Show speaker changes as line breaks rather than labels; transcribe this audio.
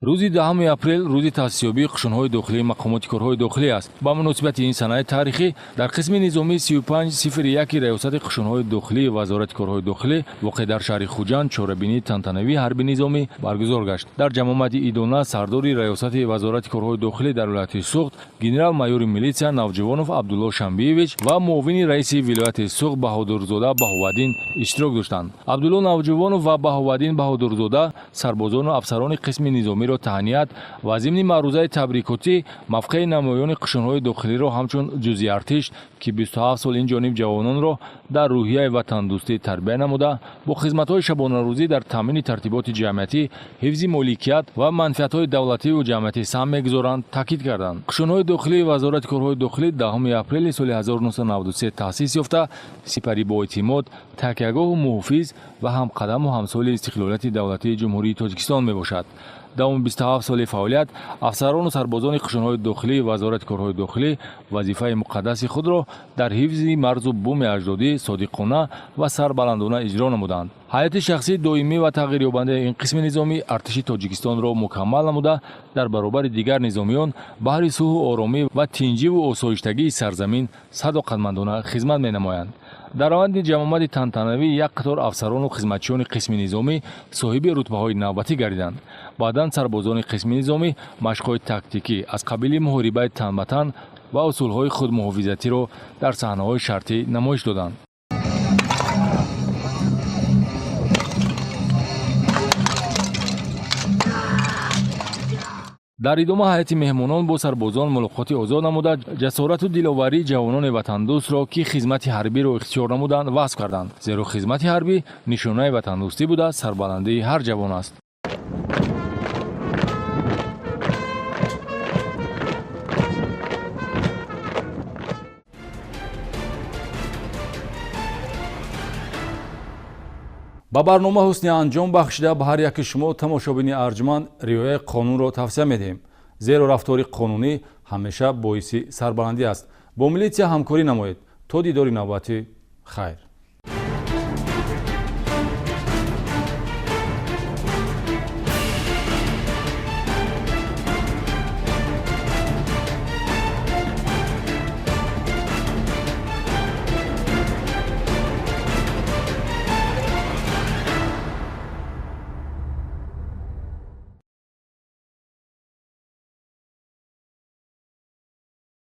روزی 10 اپریل روزی تاسیسیابی قشون‌های داخلی مقامات کارهای داخلی است. با مناسبت این سنه تاریخی در قسم نظامی 3501 ریاست قشون‌های داخلی وزارت کارهای داخلی واقع در شهر خوجند چهاربینی تنتنوی حربی نظامی برگزار گشت. در جمامت ایدانه سرداری ریاست وزارت کارهای داخلی در ولایت سوغد گنرال مایور میلیتسیا نوجوانов عبدالله شنبیویچ و معاون رئیس ولایت سوغد بهادرزاده بهاودین اشتراک داشتند. عبدالله نوجوانov و بهاودین بهادرزاده سربازان و افسران قسم نظامی را تهنیت و ضمن معروضه تبریکاتی موقع نمایان قشون‌های داخلی را همچون جزئی ارتش که 27 سال این جانب جوانان را در روحیه وطن دوستی تربیت نموده با خدمت‌های شبانه روزی در تامین ترتیبات جمعیتی، حفظ مالکیت و منفعت‌های دولتی و جمعیتی سهم می‌گذارند تاکید کردند. قشون‌های داخلی وزارت کارهای داخلی 10 اپریل سال 1993 تأسیس یافته سپری با اعتماد، تکیهگاه و محافظ و همقدم و همسال استقلالیت دولتی جمهوری تاجیکستان میباشد. دوام 27 سال فعالیت افسران و سربازان قشون‌های داخلی وزارت کارهای داخلی وظیفه مقدس خود را در حفظ مرز و بوم اجدادی صادقانه و سربلندانه اجرا نمودند. هیئت شخصی دائمی و تغییریابنده این قسم نظامی ارتش تاجیکستان را مکمل نموده در برابر دیگر نظامیان بهر صلح و آرامی و تنظیم و آسایشتگی سرزمین صداقتمندانه خدمت می‌نمایند. در روند جمامت تنتنوی یک قطار افسران و خدمتچیان قسم نظامی صاحب رتبه‌های نوبتی گردیدند. بعداً سربازان قسم نظامی مشق‌های تاکتیکی از قبیل محاربه تن به تن و اصول‌های خودمحافظتی را در صحنه‌های شرطی نمایش دادند. در ادامه هیئت مهمانان با سربازان ملاقات آزاد نموده جسارت و دلاوری جوانان وطن دوست را که خدمت حربی را اختیار نمودند وصف کردند. زیرا خدمت حربی نشانه وطن دوستی بوده سربلندی هر جوان است. با برنامه حسنی انجام بخشیده به هر یک شما تماشابین ارجمند رعایت قانون را توصیه می‌دهیم. زیرا رفتار قانونی همیشه باعث سربلندی است. با میلیتسیا همکاری نمایید. تا دیدار نوبتی خیر.